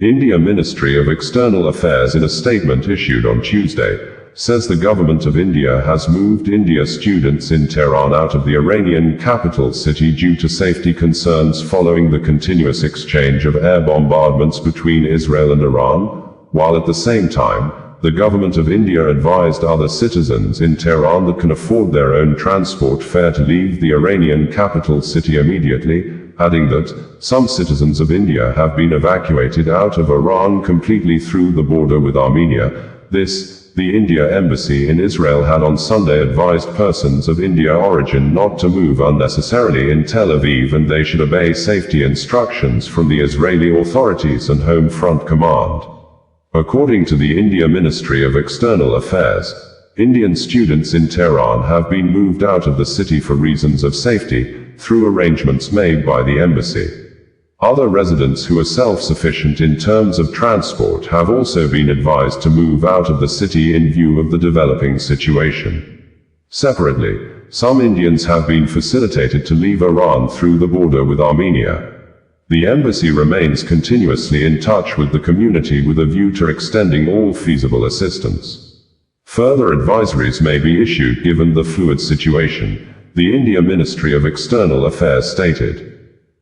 India Ministry of External Affairs, in a statement issued on Tuesday, says the government of India has moved India students in Tehran out of the Iranian capital city due to safety concerns following the continuous exchange of air bombardments between Israel and Iran, while at the same time, the government of India advised other citizens in Tehran that can afford their own transport fare to leave the Iranian capital city immediately, adding that some citizens of India have been evacuated out of Iran completely through the border with Armenia. The India Embassy in Israel had on Sunday advised persons of India origin not to move unnecessarily in Tel Aviv, and they should obey safety instructions from the Israeli authorities and Home Front Command. According to the India Ministry of External Affairs, Indian students in Tehran have been moved out of the city for reasons of safety, through arrangements made by the embassy. Other residents who are self-sufficient in terms of transport have also been advised to move out of the city in view of the developing situation. Separately, some Indians have been facilitated to leave Iran through the border with Armenia. The embassy remains continuously in touch with the community with a view to extending all feasible assistance. Further advisories may be issued given the fluid situation, the India Ministry of External Affairs stated.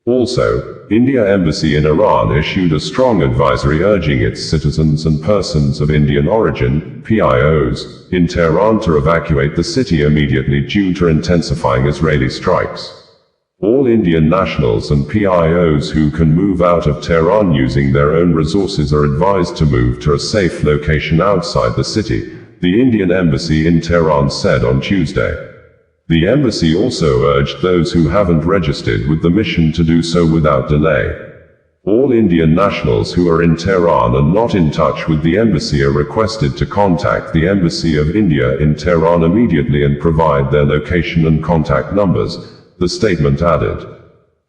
Also, India Embassy in Iran issued a strong advisory urging its citizens and persons of Indian origin, PIOs, in Tehran to evacuate the city immediately due to intensifying Israeli strikes. All Indian nationals and PIOs who can move out of Tehran using their own resources are advised to move to a safe location outside the city, the Indian Embassy in Tehran said on Tuesday. The embassy also urged those who haven't registered with the mission to do so without delay. All Indian nationals who are in Tehran and not in touch with the embassy are requested to contact the Embassy of India in Tehran immediately and provide their location and contact numbers, the statement added.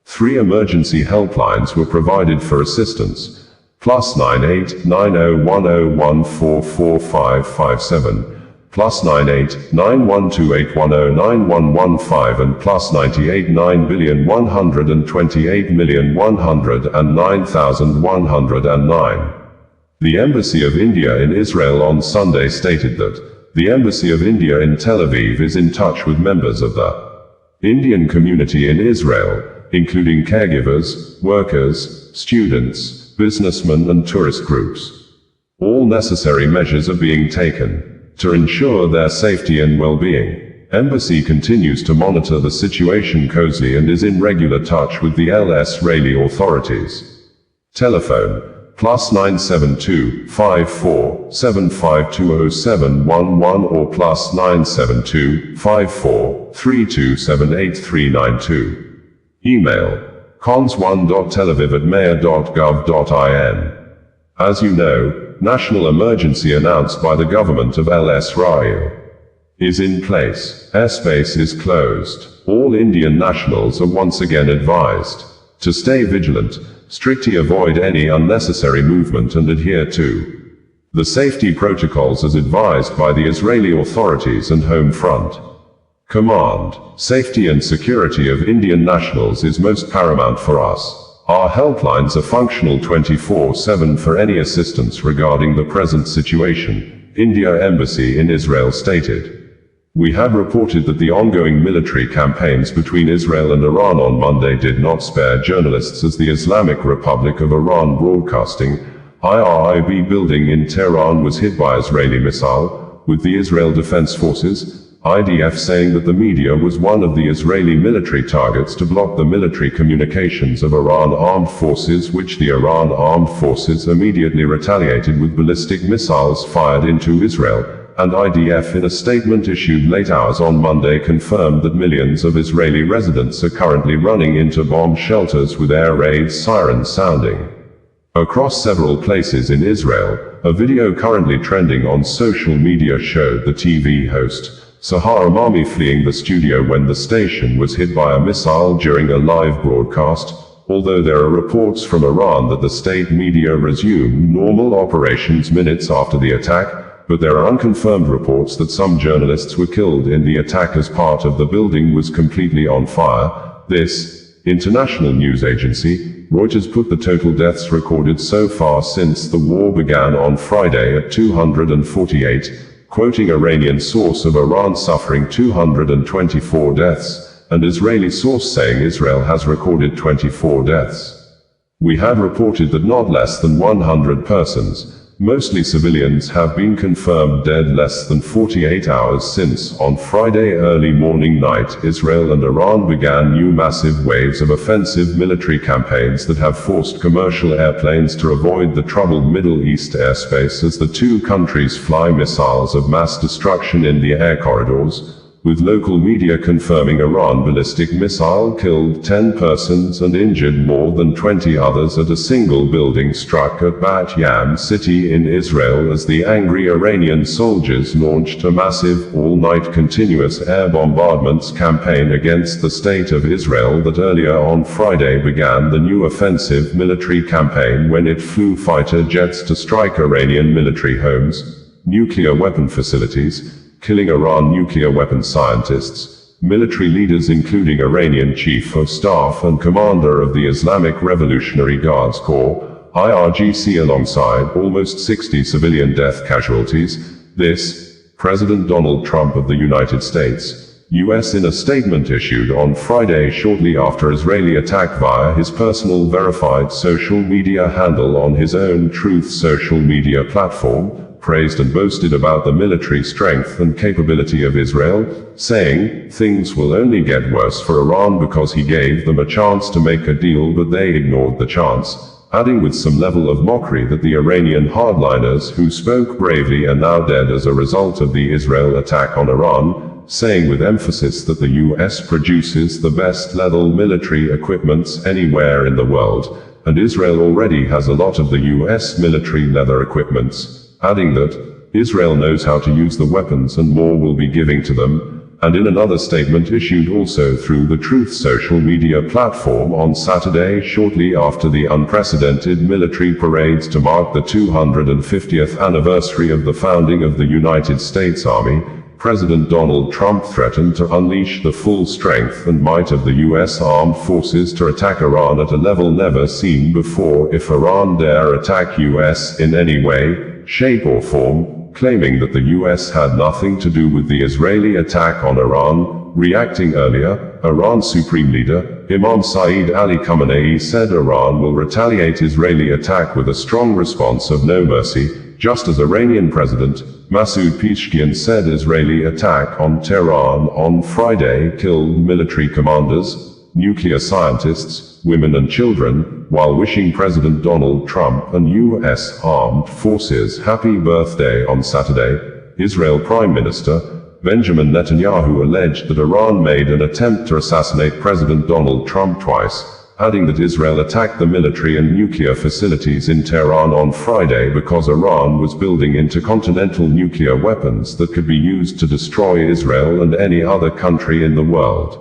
3 emergency helplines were provided for assistance: +98 9010144557. +98 9128109115 and +98 9,128,109,109. The Embassy of India in Israel on Sunday stated that the Embassy of India in Tel Aviv is in touch with members of the Indian community in Israel, including caregivers, workers, students, businessmen and tourist groups. All necessary measures are being taken to ensure their safety and well-being. Embassy continues to monitor the situation closely and is in regular touch with the Israeli authorities. Telephone, +972 54 75207111 or +972 54 3278 Email, cons1.telaviv@mayor.gov.in. As you know, national emergency announced by the government of Israel is in place. Airspace is closed. All Indian nationals are once again advised to stay vigilant, strictly avoid any unnecessary movement and adhere to the safety protocols as advised by the Israeli authorities and Home Front Command. Safety and security of Indian nationals is most paramount for us. Our helplines are functional 24/7 for any assistance regarding the present situation, India Embassy in Israel stated. We had reported that the ongoing military campaigns between Israel and Iran on Monday did not spare journalists as the Islamic Republic of Iran Broadcasting, IRIB building in Tehran was hit by Israeli missile, with the Israel Defense Forces, IDF saying that the media was one of the Israeli military targets to block the military communications of Iran armed forces, which the Iran armed forces immediately retaliated with ballistic missiles fired into Israel, and IDF in a statement issued late hours on Monday confirmed that millions of Israeli residents are currently running into bomb shelters with air raid sirens sounding across several places in Israel. A video currently trending on social media showed the TV host Sahar Amami fleeing the studio when the station was hit by a missile during a live broadcast, although there are reports from Iran that the state media resumed normal operations minutes after the attack, but there are unconfirmed reports that some journalists were killed in the attack as part of the building was completely on fire. This international news agency Reuters put the total deaths recorded so far since the war began on Friday at 248, quoting Iranian source of Iran suffering 224 deaths, and Israeli source saying Israel has recorded 24 deaths. We had reported that not less than 100 persons, mostly civilians, have been confirmed dead less than 48 hours since, on Friday early morning night, Israel and Iran began new massive waves of offensive military campaigns that have forced commercial airplanes to avoid the troubled Middle East airspace as the two countries fly missiles of mass destruction in the air corridors, with local media confirming Iran ballistic missile killed 10 persons and injured more than 20 others at a single building struck at Bat Yam city in Israel as the angry Iranian soldiers launched a massive, all-night continuous air bombardments campaign against the state of Israel that earlier on Friday began the new offensive military campaign when it flew fighter jets to strike Iranian military homes, nuclear weapon facilities, killing Iran nuclear weapons scientists, military leaders including Iranian Chief of Staff and Commander of the Islamic Revolutionary Guards Corps, IRGC, alongside almost 60 civilian death casualties. This, President Donald Trump of the United States, U.S. in a statement issued on Friday shortly after Israeli attack via his personal verified social media handle on his own Truth social media platform, praised and boasted about the military strength and capability of Israel, saying, "Things will only get worse for Iran because he gave them a chance to make a deal but they ignored the chance," adding with some level of mockery that the Iranian hardliners who spoke bravely are now dead as a result of the Israel attack on Iran, saying with emphasis that the U.S. produces the best lethal military equipments anywhere in the world, and Israel already has a lot of the U.S. military leather equipments, adding that Israel knows how to use the weapons and more will be giving to them. And in another statement issued also through the Truth social media platform on Saturday shortly after the unprecedented military parades to mark the 250th anniversary of the founding of the United States Army, President Donald Trump threatened to unleash the full strength and might of the U.S. armed forces to attack Iran at a level never seen before if Iran dare attack U.S. in any way, shape or form, claiming that the U.S. had nothing to do with the Israeli attack on Iran. Reacting earlier, Iran's Supreme Leader, Imam Saeed Ali Khamenei, said Iran will retaliate Israeli attack with a strong response of no mercy, just as Iranian President Masoud Pezeshkian said Israeli attack on Tehran on Friday killed military commanders, nuclear scientists, women and children, while wishing President Donald Trump and U.S. armed forces happy birthday on Saturday. Israel Prime Minister Benjamin Netanyahu alleged that Iran made an attempt to assassinate President Donald Trump twice, adding that Israel attacked the military and nuclear facilities in Tehran on Friday because Iran was building intercontinental nuclear weapons that could be used to destroy Israel and any other country in the world.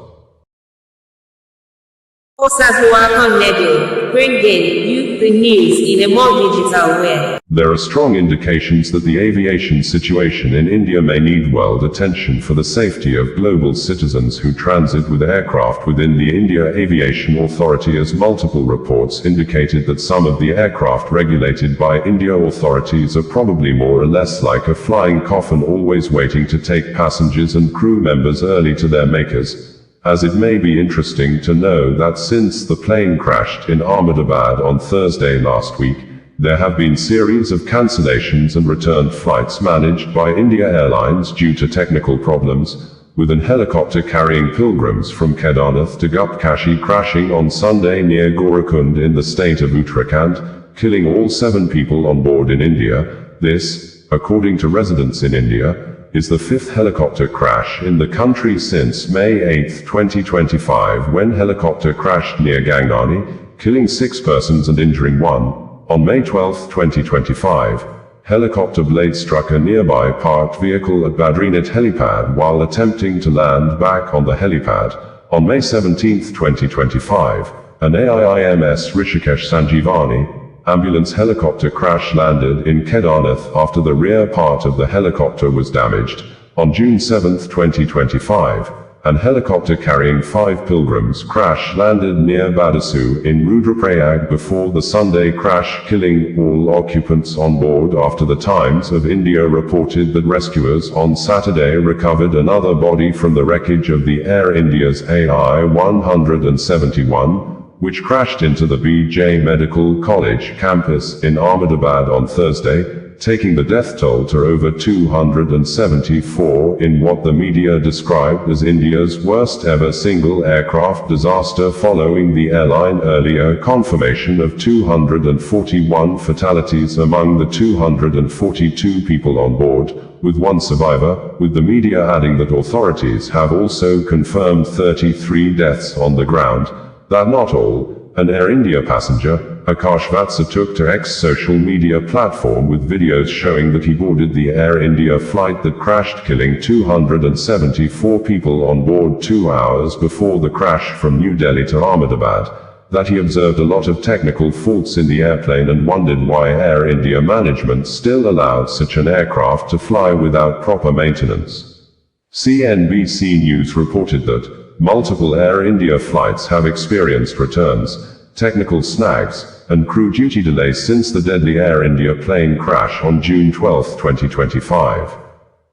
Bringing you the news in a more digital way. There are strong indications that the aviation situation in India may need world attention for the safety of global citizens who transit with aircraft within the India Aviation Authority, as multiple reports indicated that some of the aircraft regulated by India authorities are probably more or less like a flying coffin, always waiting to take passengers and crew members early to their makers. As it may be interesting to know that since the plane crashed in Ahmedabad on Thursday last week, there have been series of cancellations and returned flights managed by India Airlines due to technical problems, with an helicopter carrying pilgrims from Kedarnath to Gupkashi crashing on Sunday near Gorakund in the state of Uttarakhand, killing all 7 people on board in India. This, according to residents in India, is the 5th helicopter crash in the country since May 8, 2025, when helicopter crashed near Gangnani, killing 6 persons and injuring 1. On May 12, 2025, helicopter blade struck a nearby parked vehicle at Badrinath helipad while attempting to land back on the helipad. On May 17, 2025, an AIIMS Rishikesh Sanjeevani ambulance helicopter crash landed in Kedarnath after the rear part of the helicopter was damaged. On June 7, 2025, An helicopter carrying 5 pilgrims crash-landed near Badasu in Rudraprayag before the Sunday crash, killing all occupants on board. After the Times of India reported that rescuers on Saturday recovered another body from the wreckage of the Air India's AI-171, which crashed into the BJ Medical College campus in Ahmedabad on Thursday, taking the death toll to over 274 in what the media described as India's worst ever single aircraft disaster, following the airline earlier confirmation of 241 fatalities among the 242 people on board, with one survivor, with the media adding that authorities have also confirmed 33 deaths on the ground. That not all. An Air India passenger, Akash Vatsa, took to X social media platform with videos showing that he boarded the Air India flight that crashed, killing 274 people on board 2 hours before the crash from New Delhi to Ahmedabad, that he observed a lot of technical faults in the airplane and wondered why Air India management still allowed such an aircraft to fly without proper maintenance. CNBC News reported that multiple Air India flights have experienced returns, technical snags, and crew duty delays since the deadly Air India plane crash on June 12, 2025.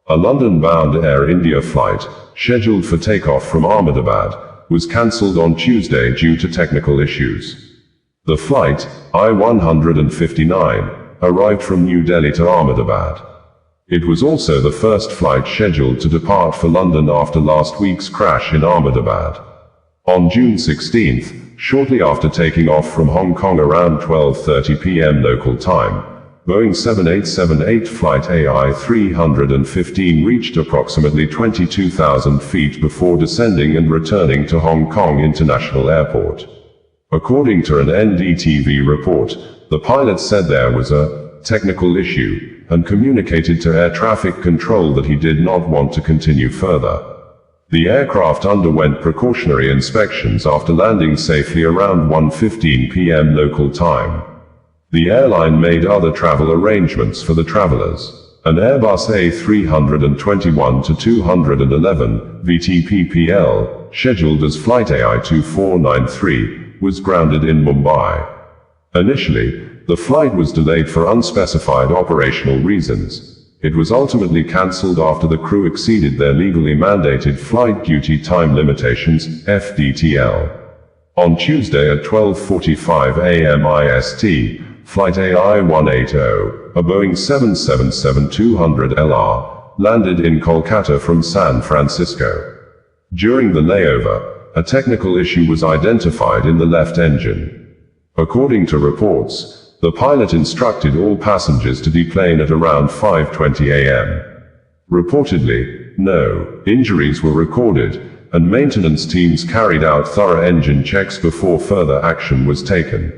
A London-bound Air India flight, scheduled for takeoff from Ahmedabad, was cancelled on Tuesday due to technical issues. The flight, I-159, arrived from New Delhi to Ahmedabad. It was also the first flight scheduled to depart for London after last week's crash in Ahmedabad. On June 16, shortly after taking off from Hong Kong around 12:30 p.m. local time, Boeing 7878 flight AI-315 reached approximately 22,000 feet before descending and returning to Hong Kong International Airport. According to an NDTV report, the pilot said there was a technical issue, and communicated to air traffic control that he did not want to continue further. The aircraft underwent precautionary inspections after landing safely around 1:15 p.m. local time. The airline made other travel arrangements for the travelers. An Airbus A321-211 VTPPL, scheduled as flight AI-2493, was grounded in Mumbai. Initially, the flight was delayed for unspecified operational reasons. It was ultimately cancelled after the crew exceeded their legally mandated flight duty time limitations, FDTL. On Tuesday at 12:45 a.m. IST, flight AI-180, a Boeing 777-200LR, landed in Kolkata from San Francisco. During the layover, a technical issue was identified in the left engine. According to reports, the pilot instructed all passengers to deplane at around 5:20 a.m. Reportedly, no injuries were recorded, and maintenance teams carried out thorough engine checks before further action was taken.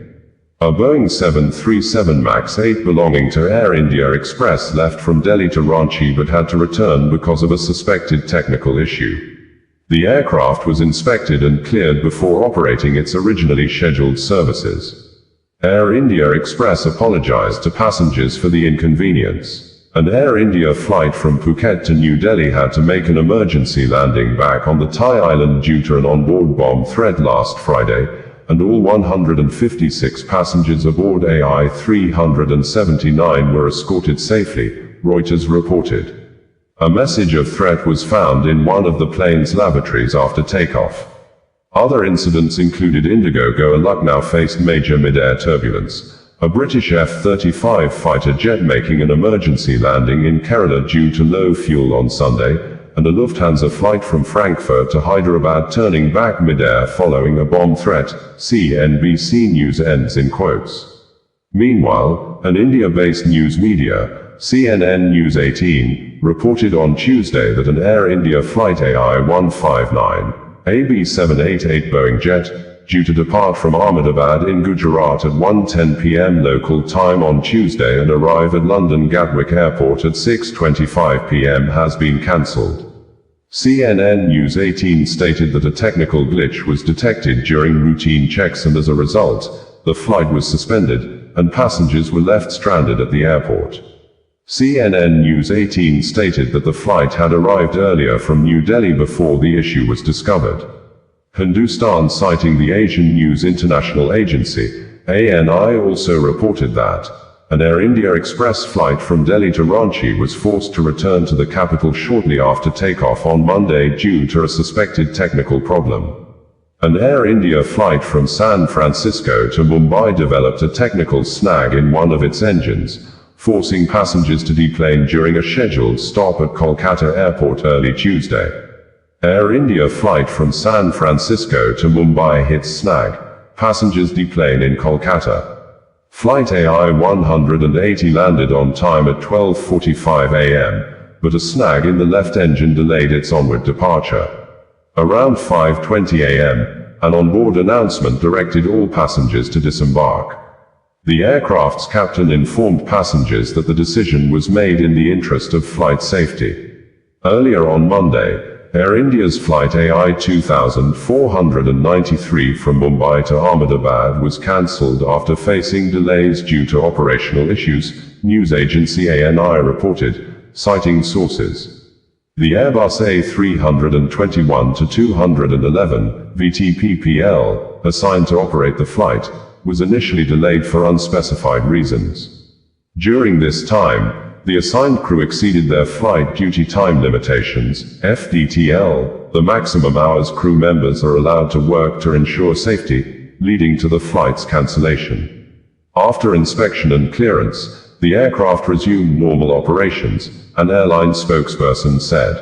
A Boeing 737 MAX 8 belonging to Air India Express left from Delhi to Ranchi but had to return because of a suspected technical issue. The aircraft was inspected and cleared before operating its originally scheduled services. Air India Express apologized to passengers for the inconvenience. An Air India flight from Phuket to New Delhi had to make an emergency landing back on the Thai island due to an onboard bomb threat last Friday, and all 156 passengers aboard AI-379 were escorted safely, Reuters reported. A message of threat was found in one of the plane's lavatories after takeoff. Other incidents included Indigo Goa Lucknow faced major mid-air turbulence, a British F-35 fighter jet making an emergency landing in Kerala due to low fuel on Sunday, and a Lufthansa flight from Frankfurt to Hyderabad turning back mid-air following a bomb threat, CNBC News ends in quotes. Meanwhile, an India-based news media, CNN News 18, reported on Tuesday that an Air India flight AI-159, AB-788 Boeing jet, due to depart from Ahmedabad in Gujarat at 1:10 p.m. local time on Tuesday and arrive at London Gatwick Airport at 6:25 p.m. has been cancelled. CNN News 18 stated that a technical glitch was detected during routine checks and as a result, the flight was suspended, and passengers were left stranded at the airport. CNN News 18 stated that the flight had arrived earlier from New Delhi before the issue was discovered. Hindustan, citing the Asian News International Agency, ANI, also reported that an Air India Express flight from Delhi to Ranchi was forced to return to the capital shortly after takeoff on Monday due to a suspected technical problem. An Air India flight from San Francisco to Mumbai developed a technical snag in one of its engines, forcing passengers to deplane during a scheduled stop at Kolkata Airport early Tuesday. Air India flight from San Francisco to Mumbai hit snag. Passengers deplane in Kolkata. Flight AI-180 landed on time at 12:45 a.m., but a snag in the left engine delayed its onward departure. Around 5:20 a.m., an onboard announcement directed all passengers to disembark. The aircraft's captain informed passengers that the decision was made in the interest of flight safety. Earlier on Monday, Air India's flight AI-2493 from Mumbai to Ahmedabad was cancelled after facing delays due to operational issues, news agency ANI reported, citing sources. The Airbus A321-211, VTPPL, assigned to operate the flight, was initially delayed for unspecified reasons. During this time, the assigned crew exceeded their flight duty time limitations, FDTL, the maximum hours crew members are allowed to work to ensure safety, leading to the flight's cancellation. After inspection and clearance, the aircraft resumed normal operations, an airline spokesperson said.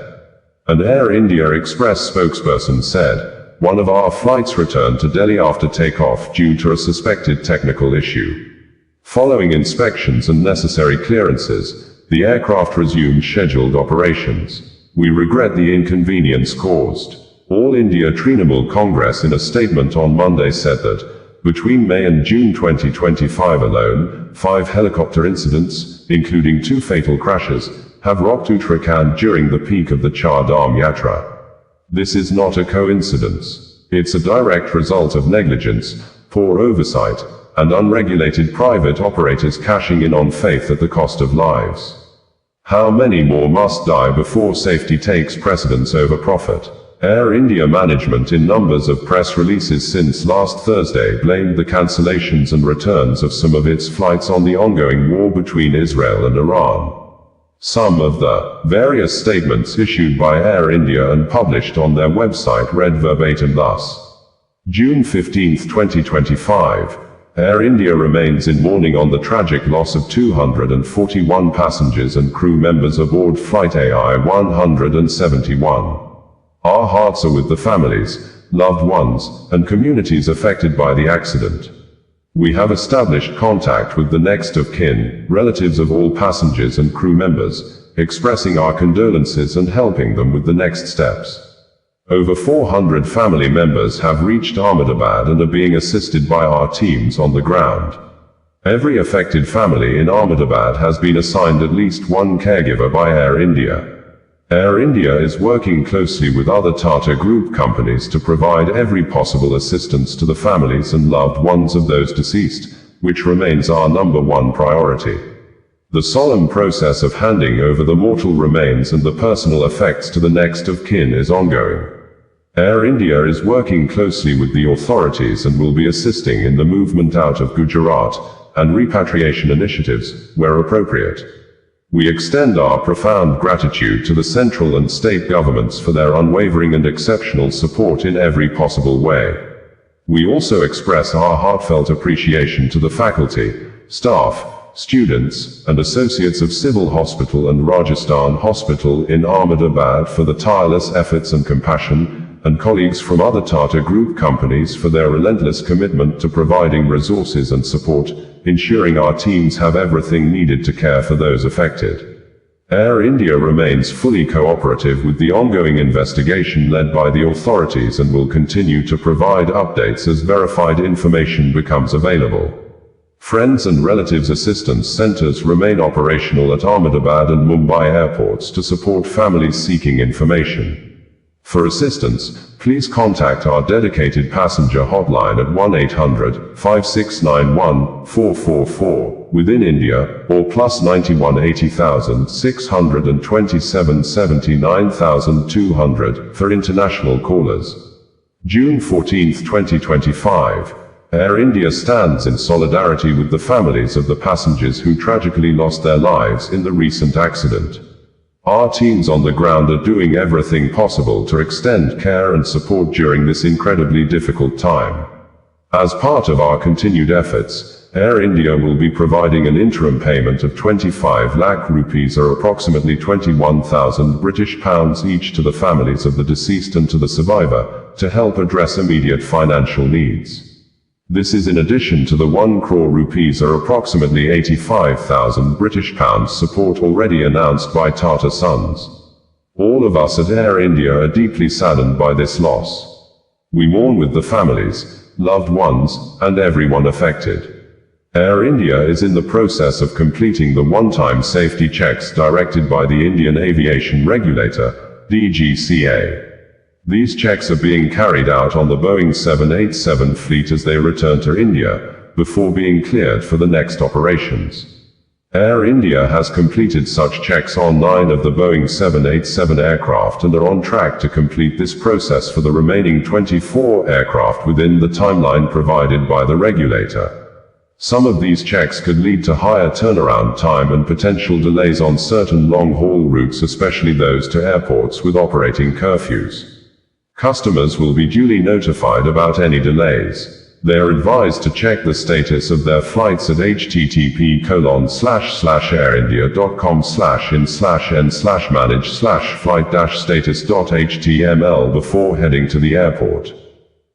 An Air India Express spokesperson said, "One of our flights returned to Delhi after takeoff due to a suspected technical issue. Following inspections and necessary clearances, the aircraft resumed scheduled operations. We regret the inconvenience caused." All India Trinamool Congress in a statement on Monday said that, between May and June 2025 alone, 5 helicopter incidents, including 2 fatal crashes, have rocked Uttarakhand during the peak of the Char Dham Yatra. This is not a coincidence. It's a direct result of negligence, poor oversight, and unregulated private operators cashing in on faith at the cost of lives. How many more must die before safety takes precedence over profit? Air India management, in numbers of press releases since last Thursday, blamed the cancellations and returns of some of its flights on the ongoing war between Israel and Iran. Some of the various statements issued by Air India and published on their website read verbatim thus. June 15, 2025. Air India remains in mourning on the tragic loss of 241 passengers and crew members aboard Flight AI-171. Our hearts are with the families, loved ones, and communities affected by the accident. We have established contact with the next of kin, relatives of all passengers and crew members, expressing our condolences and helping them with the next steps. Over 400 family members have reached Ahmedabad and are being assisted by our teams on the ground. Every affected family in Ahmedabad has been assigned at least one caregiver by Air India. Air India is working closely with other Tata Group companies to provide every possible assistance to the families and loved ones of those deceased, which remains our #1 priority. The solemn process of handing over the mortal remains and the personal effects to the next of kin is ongoing. Air India is working closely with the authorities and will be assisting in the movement out of Gujarat and repatriation initiatives, where appropriate. We extend our profound gratitude to the central and state governments for their unwavering and exceptional support in every possible way. We also express our heartfelt appreciation to the faculty, staff, students, and associates of Civil Hospital and Rajasthan Hospital in Ahmedabad for the tireless efforts and compassion, and colleagues from other Tata Group companies for their relentless commitment to providing resources and support, ensuring our teams have everything needed to care for those affected. Air India remains fully cooperative with the ongoing investigation led by the authorities and will continue to provide updates as verified information becomes available. Friends and relatives assistance centers remain operational at Ahmedabad and Mumbai airports to support families seeking information. For assistance, please contact our dedicated passenger hotline at 1-800-5691-444 within India, or +91 80,627 79,200 for international callers. June 14, 2025. Air India stands in solidarity with the families of the passengers who tragically lost their lives in the recent accident. Our teams on the ground are doing everything possible to extend care and support during this incredibly difficult time. As part of our continued efforts, Air India will be providing an interim payment of 25 lakh rupees or approximately 21,000 British pounds each to the families of the deceased and to the survivor, to help address immediate financial needs. This is in addition to the 1 crore rupees or approximately 85,000 British pounds support already announced by Tata Sons. All of us at Air India are deeply saddened by this loss. We mourn with the families, loved ones, and everyone affected. Air India is in the process of completing the one-time safety checks directed by the Indian Aviation Regulator, DGCA. These checks are being carried out on the Boeing 787 fleet as they return to India, before being cleared for the next operations. Air India has completed such checks on 9 of the Boeing 787 aircraft and are on track to complete this process for the remaining 24 aircraft within the timeline provided by the regulator. Some of these checks could lead to higher turnaround time and potential delays on certain long-haul routes, especially those to airports with operating curfews. Customers will be duly notified about any delays. They are advised to check the status of their flights at http://airindia.com/in/manage/flight-status.html before heading to the airport.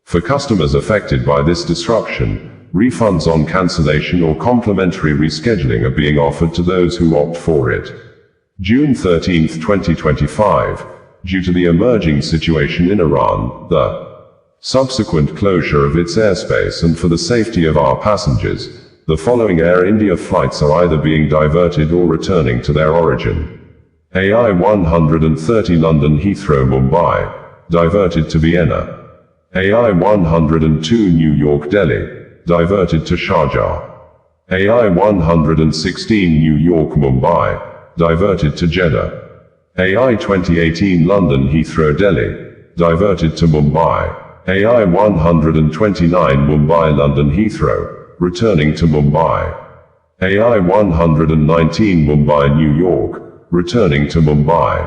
For customers affected by this disruption, refunds on cancellation or complimentary rescheduling are being offered to those who opt for it. June 13, 2025. Due to the emerging situation in Iran, the subsequent closure of its airspace, and for the safety of our passengers, the following Air India flights are either being diverted or returning to their origin. AI 130 London Heathrow Mumbai, diverted to Vienna. AI 102 New York Delhi, diverted to Sharjah. AI 116 New York Mumbai, diverted to Jeddah. AI 2018 London Heathrow Delhi, diverted to Mumbai. AI 129 Mumbai London Heathrow, returning to Mumbai. AI 119 Mumbai New York, returning to Mumbai.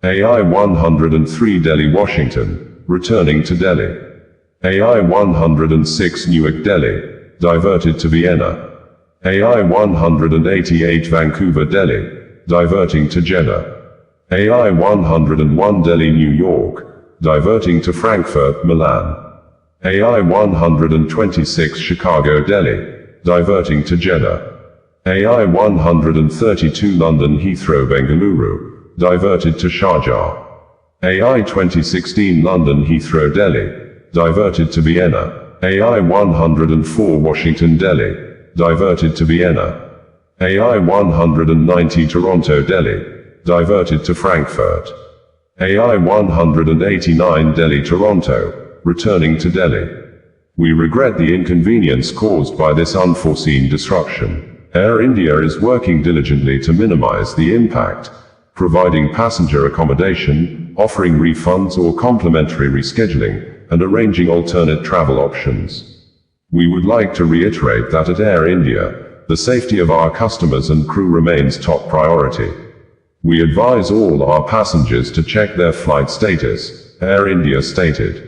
AI 103 Delhi Washington, returning to Delhi. AI 106 Newark Delhi, diverted to Vienna. AI 188 Vancouver Delhi, diverting to Jeddah. AI 101 Delhi New York, diverting to Frankfurt, Milan. AI 126 Chicago Delhi, diverting to Jeddah. AI 132 London Heathrow Bengaluru, diverted to Sharjah. AI 2016 London Heathrow Delhi, diverted to Vienna. AI 104 Washington Delhi, diverted to Vienna. AI 190 Toronto Delhi, diverted to Frankfurt. AI 189 Delhi Toronto, returning to Delhi. We regret the inconvenience caused by this unforeseen disruption. Air India is working diligently to minimize the impact, providing passenger accommodation, offering refunds or complimentary rescheduling, and arranging alternate travel options. We would like to reiterate that at Air India, the safety of our customers and crew remains top priority. We advise all our passengers to check their flight status, Air India stated.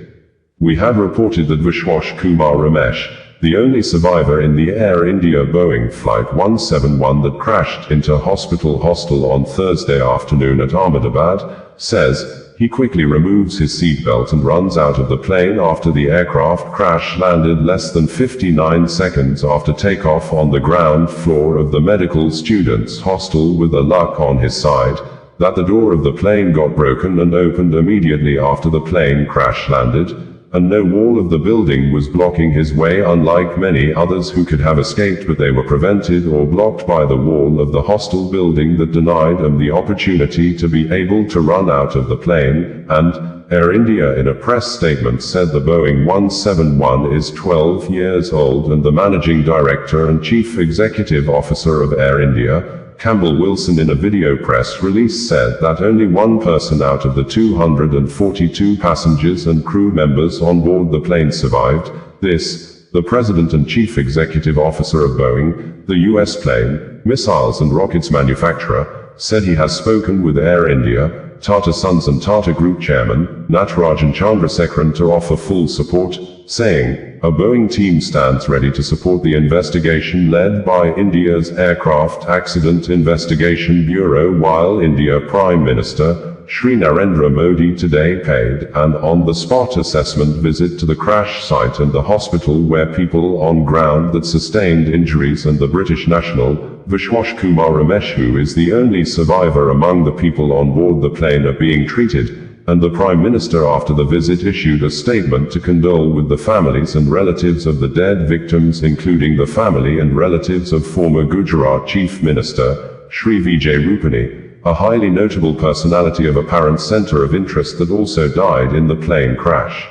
We have reported that Vishwash Kumar Ramesh, the only survivor in the Air India Boeing Flight 171 that crashed into hospital hostel on Thursday afternoon at Ahmedabad, says, he quickly removes his seatbelt and runs out of the plane after the aircraft crash landed less than 59 seconds after takeoff on the ground floor of the medical students' hostel with a luck on his side, that the door of the plane got broken and opened immediately after the plane crash landed, and no wall of the building was blocking his way, unlike many others who could have escaped, but they were prevented or blocked by the wall of the hostel building that denied them the opportunity to be able to run out of the plane, and, Air India in a press statement said the Boeing 171 is 12 years old, and the managing director and chief executive officer of Air India, Campbell Wilson, in a video press release said that only one person out of the 242 passengers and crew members on board the plane survived. The president and chief executive officer of Boeing, the U.S. plane, missiles and rockets manufacturer, said he has spoken with Air India, Tata Sons and Tata Group chairman, Natarajan Chandrasekaran, to offer full support, saying, "A Boeing team stands ready to support the investigation led by India's Aircraft Accident Investigation Bureau." While India Prime Minister Shri Narendra Modi today paid an on-the-spot assessment visit to the crash site and the hospital where people on ground that sustained injuries, and the British national, Vishwas Kumar Ramesh, who is the only survivor among the people on board the plane, are being treated, and the Prime Minister after the visit issued a statement to condole with the families and relatives of the dead victims, including the family and relatives of former Gujarat Chief Minister, Shri Vijay Rupani, a highly notable personality of apparent center of interest that also died in the plane crash.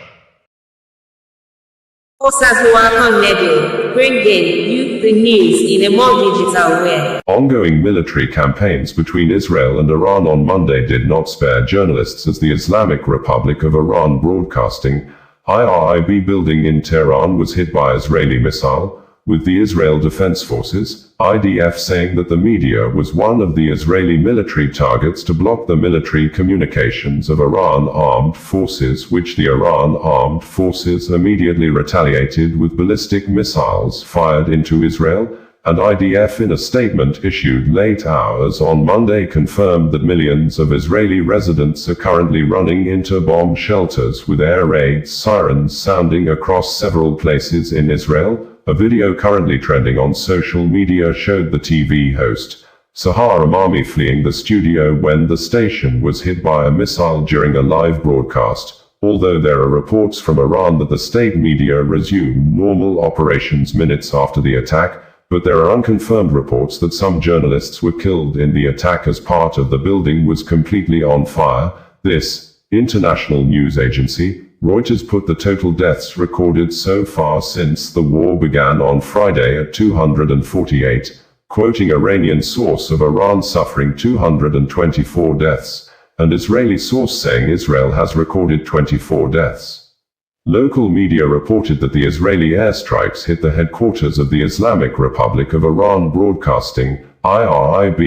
Bringing you the news in a more digital way. Ongoing military campaigns between Israel and Iran on Monday did not spare journalists as the Islamic Republic of Iran Broadcasting (IRIB) building in Tehran was hit by Israeli missile, with the Israel Defense Forces (IDF) saying that the media was one of the Israeli military targets to block the military communications of Iran armed forces, which the Iran armed forces immediately retaliated with ballistic missiles fired into Israel, and IDF in a statement issued late hours on Monday confirmed that millions of Israeli residents are currently running into bomb shelters, with air raid sirens sounding across several places in Israel. A video currently trending on social media showed the TV host, Sahar Amami, fleeing the studio when the station was hit by a missile during a live broadcast, although there are reports from Iran that the state media resumed normal operations minutes after the attack, but there are unconfirmed reports that some journalists were killed in the attack as part of the building was completely on fire. This international news agency, Reuters, put the total deaths recorded so far since the war began on Friday at 248, quoting Iranian source of Iran suffering 224 deaths, and Israeli source saying Israel has recorded 24 deaths. Local media reported that the Israeli airstrikes hit the headquarters of the Islamic Republic of Iran Broadcasting (IRIB)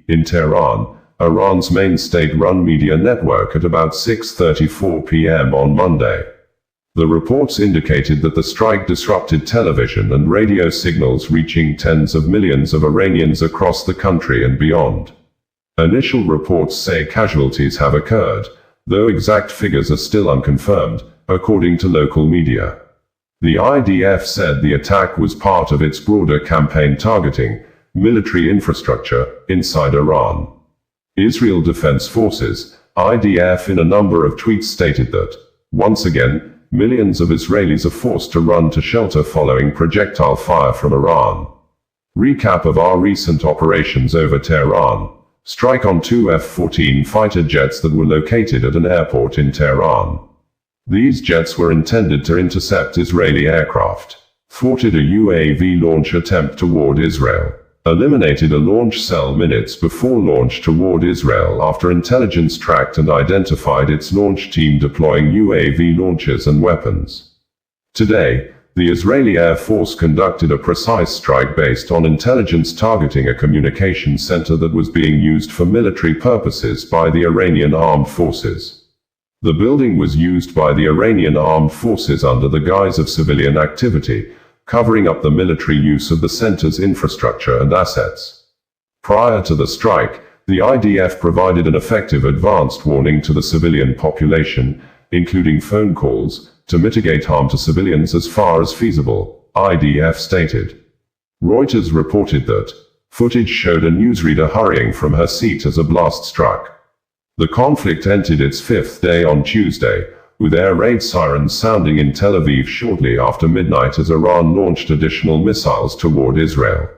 in Tehran, Iran's main state-run media network, at about 6:34 p.m. on Monday. The reports indicated that the strike disrupted television and radio signals reaching tens of millions of Iranians across the country and beyond. Initial reports say casualties have occurred, though exact figures are still unconfirmed, according to local media. The IDF said the attack was part of its broader campaign targeting military infrastructure inside Iran. Israel Defense Forces, IDF, in a number of tweets stated that, once again, millions of Israelis are forced to run to shelter following projectile fire from Iran. Recap of our recent operations over Tehran. Strike on two F-14 fighter jets that were located at an airport in Tehran. These jets were intended to intercept Israeli aircraft. Thwarted a UAV launch attempt toward Israel. Eliminated a launch cell minutes before launch toward Israel after intelligence tracked and identified its launch team deploying UAV launchers and weapons. Today, the Israeli Air Force conducted a precise strike based on intelligence targeting a communication center that was being used for military purposes by the Iranian armed forces. The building was used by the Iranian armed forces under the guise of civilian activity, covering up the military use of the center's infrastructure and assets. Prior to the strike, the IDF provided an effective advanced warning to the civilian population, including phone calls, to mitigate harm to civilians as far as feasible, IDF stated. Reuters reported that footage showed a newsreader hurrying from her seat as a blast struck. The conflict entered its fifth day on Tuesday, with air raid sirens sounding in Tel Aviv shortly after midnight as Iran launched additional missiles toward Israel.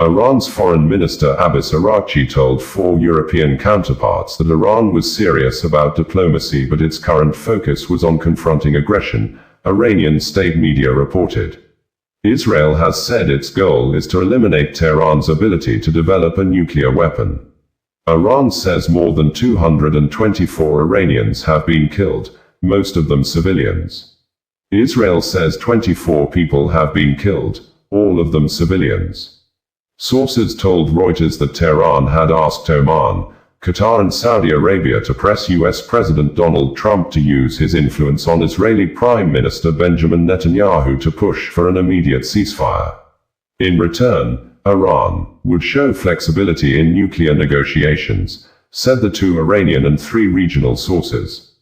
Iran's Foreign Minister Abbas Araghchi told 4 European counterparts that Iran was serious about diplomacy but its current focus was on confronting aggression, Iranian state media reported. Israel has said its goal is to eliminate Tehran's ability to develop a nuclear weapon. Iran says more than 224 Iranians have been killed, most of them civilians. Israel says 24 people have been killed, all of them civilians. Sources told Reuters that Tehran had asked Oman, Qatar and Saudi Arabia to press U.S. President Donald Trump to use his influence on Israeli Prime Minister Benjamin Netanyahu to push for an immediate ceasefire. In return, Iran would show flexibility in nuclear negotiations, said the 2 Iranian and 3 regional sources.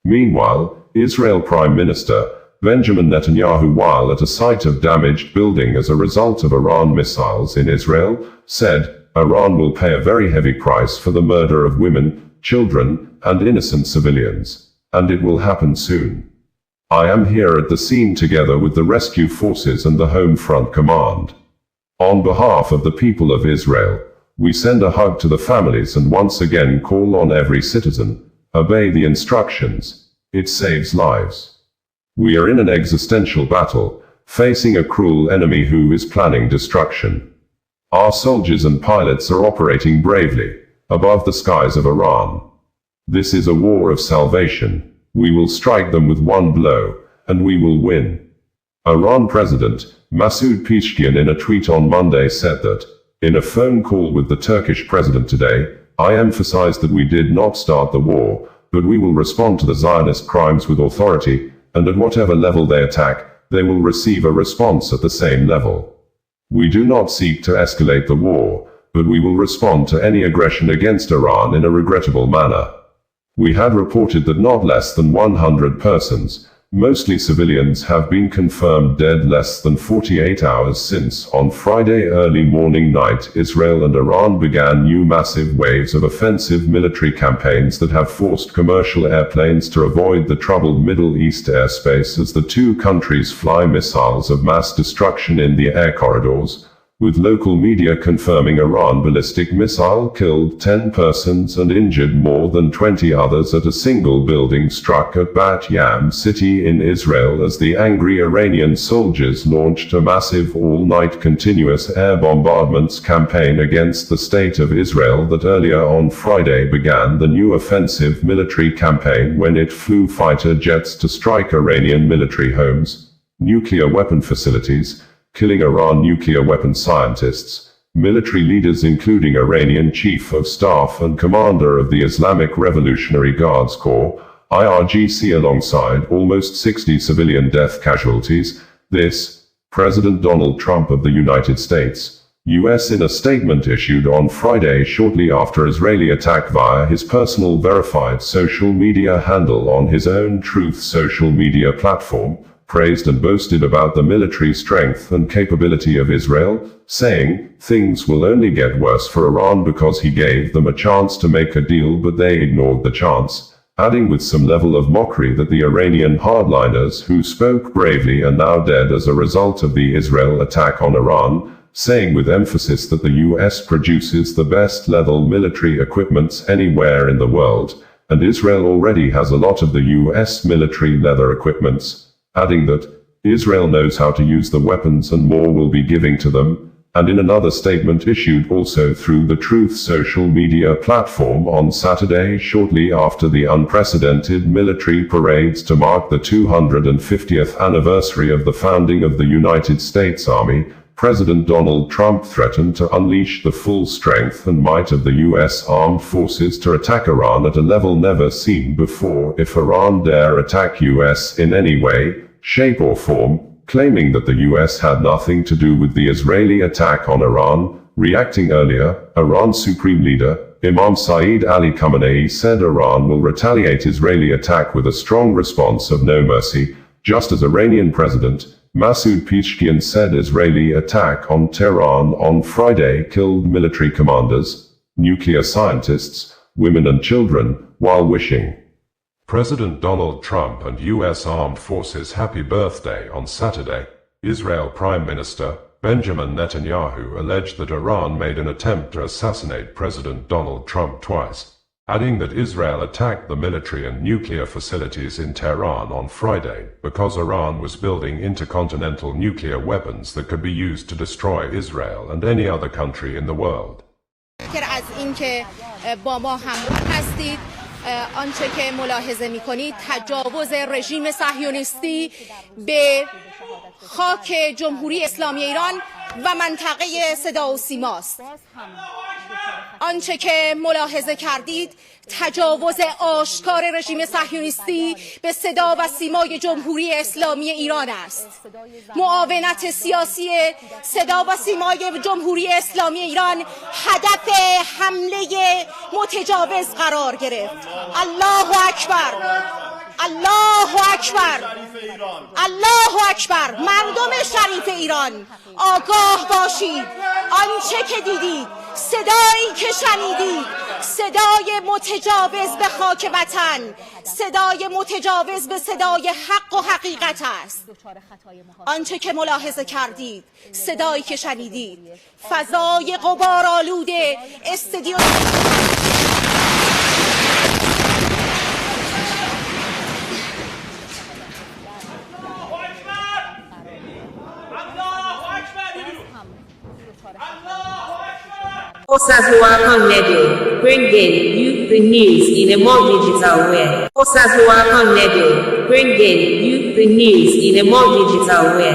Meanwhile, Israel Prime Minister Benjamin Netanyahu, while at a site of damaged building as a result of Iran missiles in Israel, said, Iran will pay a very heavy price for the murder of women, children, and innocent civilians, and it will happen soon. I am here at the scene together with the rescue forces and the Home Front Command. On behalf of the people of Israel, we send a hug to the families and once again call on every citizen, obey the instructions. It saves lives. We are in an existential battle, facing a cruel enemy who is planning destruction. Our soldiers and pilots are operating bravely, above the skies of Iran. This is a war of salvation. We will strike them with one blow, and we will win. Iran President Masoud Pezeshkian in a tweet on Monday said that, in a phone call with the Turkish president today, I emphasized that we did not start the war, but we will respond to the Zionist crimes with authority, and at whatever level they attack, they will receive a response at the same level. We do not seek to escalate the war, but we will respond to any aggression against Iran in a regrettable manner. We had reported that not less than 100 persons, mostly civilians, have been confirmed dead less than 48 hours since, on Friday early morning night, Israel and Iran began new massive waves of offensive military campaigns that have forced commercial airplanes to avoid the troubled Middle East airspace as the 2 countries fly missiles of mass destruction in the air corridors, with local media confirming Iran ballistic missile killed 10 persons and injured more than 20 others at a single building struck at Bat Yam city in Israel as the angry Iranian soldiers launched a massive all-night continuous air bombardments campaign against the state of Israel that earlier on Friday began the new offensive military campaign when it flew fighter jets to strike Iranian military homes, nuclear weapon facilities, killing Iran nuclear weapons scientists, military leaders including Iranian Chief of Staff and Commander of the Islamic Revolutionary Guards Corps, IRGC, alongside almost 60 civilian death casualties. This, President Donald Trump of the United States, U.S. in a statement issued on Friday shortly after Israeli attack via his personal verified social media handle on his own Truth social media platform, praised and boasted about the military strength and capability of Israel, saying, things will only get worse for Iran because he gave them a chance to make a deal but they ignored the chance, adding with some level of mockery that the Iranian hardliners who spoke bravely are now dead as a result of the Israel attack on Iran, saying with emphasis that the U.S. produces the best level military equipments anywhere in the world, and Israel already has a lot of the U.S. military leather equipments, adding that Israel knows how to use the weapons and more will be giving to them, and in another statement issued also through the Truth social media platform on Saturday shortly after the unprecedented military parades to mark the 250th anniversary of the founding of the United States Army, President Donald Trump threatened to unleash the full strength and might of the U.S. armed forces to attack Iran at a level never seen before if Iran dare attack U.S. in any way, shape or form, claiming that the U.S. had nothing to do with the Israeli attack on Iran. Reacting earlier, Iran's supreme leader, Imam Saeed Ali Khamenei, said Iran will retaliate Israeli attack with a strong response of no mercy, just as Iranian President Masoud Pezeshkian said Israeli attack on Tehran on Friday killed military commanders, nuclear scientists, women and children, while wishing President Donald Trump and U.S. Armed Forces happy birthday on Saturday. Israel Prime Minister Benjamin Netanyahu alleged that Iran made an attempt to assassinate President Donald Trump twice, adding that Israel attacked the military and nuclear facilities in Tehran on Friday because Iran was building intercontinental nuclear weapons that could be used to destroy Israel and any other country in the world. از اینکه با ما همراه هستید، آنچه که ملاحظه می‌کنید تجاوز رژیم صهیونیستی به خاک جمهوری اسلامی ایران و منطقه صدا و سیماست. آنچه که ملاحظه کردید تجاوز آشکار رژیم صهیونیستی به صدا و سیمای جمهوری اسلامی ایران است. معاونت سیاسی صدا و سیمای جمهوری اسلامی ایران هدف حمله متجاوز قرار گرفت. الله اکبر، الله اکبر، الله اکبر. مردم شریف ایران آگاه باشید. آنچه که دیدید، صدایی که شنیدید، صدای متجاوز به خاک وطن، صدای متجاوز به صدای حق و حقیقت است. آنچه که ملاحظه کردید، صدایی که شنیدید، فضای غبارآلود استودیو Osazuwa Nedo, bringing you the news in a more digital way. Osazuwa Nedo, bringing you the news in a more digital way.